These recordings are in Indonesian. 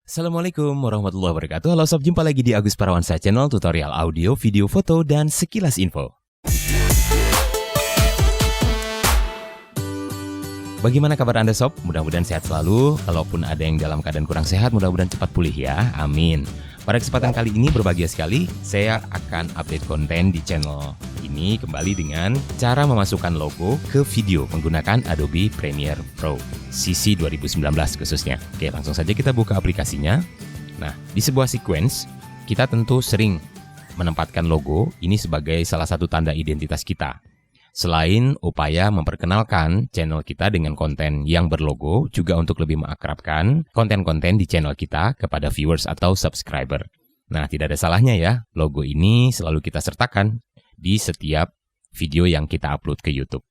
Assalamualaikum warahmatullahi wabarakatuh. Halo sob, jumpa lagi di Agus Parawansa Channel, tutorial audio, video, foto, dan sekilas info. Bagaimana kabar Anda sob? Mudah-mudahan sehat selalu. Kalaupun ada yang dalam keadaan kurang sehat, mudah-mudahan cepat pulih ya. Amin. Pada kesempatan kali ini berbahagia sekali, saya akan update konten di channel ini kembali dengan cara memasukkan logo ke video menggunakan Adobe Premiere Pro CC 2019 khususnya. Oke, langsung saja kita buka aplikasinya. Nah, di sebuah sequence, kita tentu sering menempatkan logo ini sebagai salah satu tanda identitas kita. Selain upaya memperkenalkan channel kita dengan konten yang berlogo, juga untuk lebih mengakrabkan konten-konten di channel kita kepada viewers atau subscriber. Nah, tidak ada salahnya ya, logo ini selalu kita sertakan di setiap video yang kita upload ke YouTube.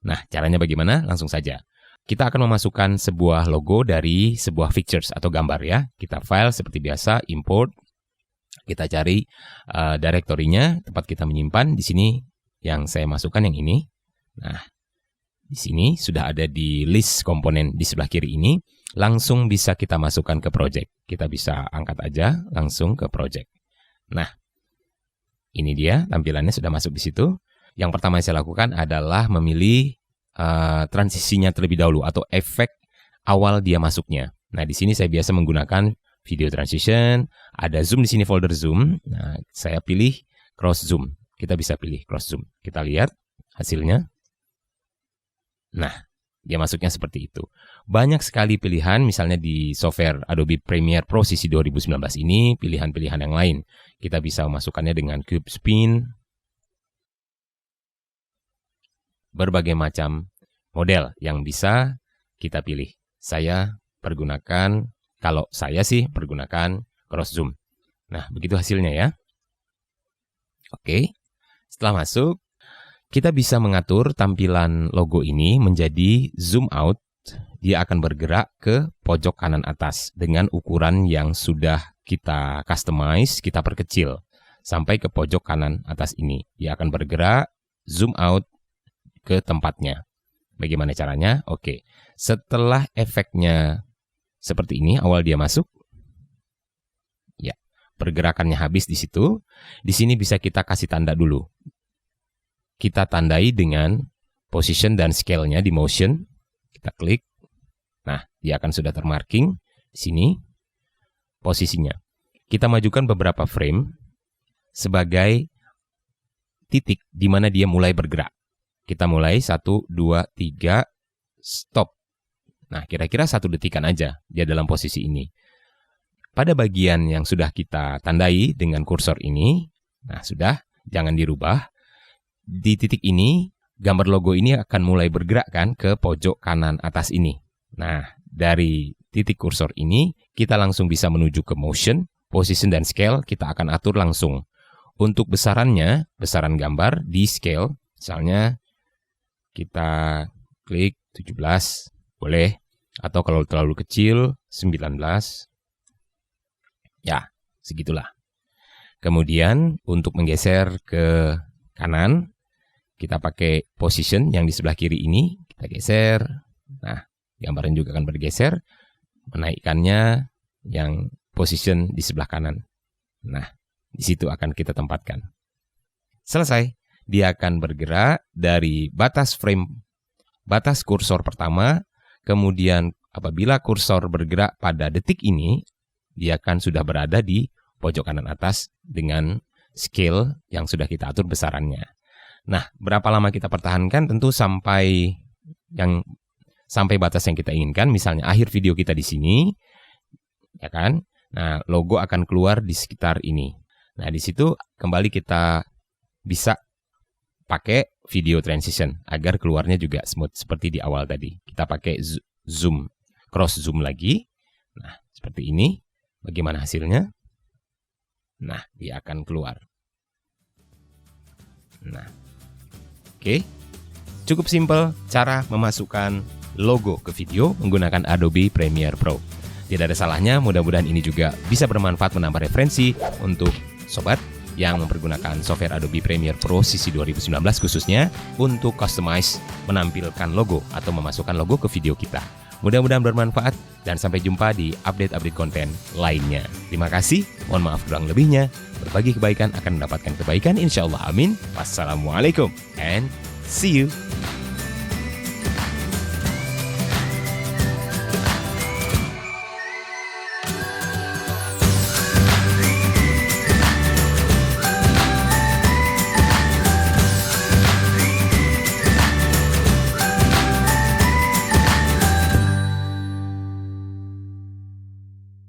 Nah, caranya bagaimana? Langsung saja. Kita akan memasukkan sebuah logo dari sebuah pictures atau gambar ya. Kita file seperti biasa, import. Kita cari directory-nya, tempat kita menyimpan. Di sini yang saya masukkan yang ini. Nah, di sini sudah ada di list komponen di sebelah kiri ini. Langsung bisa kita masukkan ke project. Kita bisa angkat aja langsung ke project. Nah, ini dia tampilannya sudah masuk di situ. Yang pertama yang saya lakukan adalah memilih transisinya terlebih dahulu atau efek awal dia masuknya. Nah, di sini saya biasa menggunakan video transition. Ada zoom di sini, folder zoom. Nah, saya pilih cross zoom. Kita bisa pilih cross zoom. Kita lihat hasilnya. Nah, dia masuknya seperti itu. Banyak sekali pilihan, misalnya di software Adobe Premiere Pro CC 2019 ini, pilihan-pilihan yang lain. Kita bisa memasukkannya dengan cube spin. Berbagai macam model yang bisa kita pilih. Kalau saya sih pergunakan cross zoom. Nah, begitu hasilnya ya. Oke. Setelah masuk, kita bisa mengatur tampilan logo ini menjadi zoom out. Dia akan bergerak ke pojok kanan atas dengan ukuran yang sudah kita customize, kita perkecil sampai ke pojok kanan atas ini. Dia akan bergerak, zoom out ke tempatnya. Bagaimana caranya? Oke, setelah efeknya seperti ini, awal dia masuk, ya, pergerakannya habis di situ. Di sini bisa kita kasih tanda dulu. Kita tandai dengan position dan scale-nya di motion. Kita klik. Nah, dia akan sudah termarking di sini posisinya. Kita majukan beberapa frame sebagai titik di mana dia mulai bergerak. Kita mulai 1, 2, 3, stop. Nah, kira-kira 1 detikan aja dia dalam posisi ini. Pada bagian yang sudah kita tandai dengan kursor ini, nah sudah, jangan dirubah. Di titik ini, gambar logo ini akan mulai bergerak kan ke pojok kanan atas ini. Nah, dari titik kursor ini, kita langsung bisa menuju ke motion, position, dan scale, kita akan atur langsung. Untuk besarannya, besaran gambar di scale, misalnya kita klik 17, boleh. Atau kalau terlalu kecil, 19. Ya, segitulah. Kemudian, untuk menggeser ke kanan, kita pakai position yang di sebelah kiri ini, kita geser. Nah, gambarnya juga akan bergeser. Menaikkannya yang position di sebelah kanan. Nah, di situ akan kita tempatkan. Selesai. Dia akan bergerak dari batas kursor pertama. Kemudian apabila kursor bergerak pada detik ini, dia akan sudah berada di pojok kanan atas dengan scale yang sudah kita atur besarannya. Nah, berapa lama kita pertahankan? Tentu sampai batas yang kita inginkan. Misalnya akhir video kita di sini, ya kan? Nah, logo akan keluar di sekitar ini. Nah, di situ kembali kita bisa pakai video transition agar keluarnya juga smooth seperti di awal tadi. Kita pakai zoom, cross zoom lagi. Nah, seperti ini. Bagaimana hasilnya? Nah, dia akan keluar. Nah, oke, cukup simpel cara memasukkan logo ke video menggunakan Adobe Premiere Pro. Tidak ada salahnya, mudah-mudahan ini juga bisa bermanfaat menambah referensi untuk sobat yang mempergunakan software Adobe Premiere Pro CC 2019 khususnya untuk customize menampilkan logo atau memasukkan logo ke video kita. Mudah-mudahan bermanfaat dan sampai jumpa di update-update konten lainnya. Terima kasih, mohon maaf kurang lebihnya. Berbagi kebaikan akan mendapatkan kebaikan, insya Allah, amin. Wassalamualaikum and see you.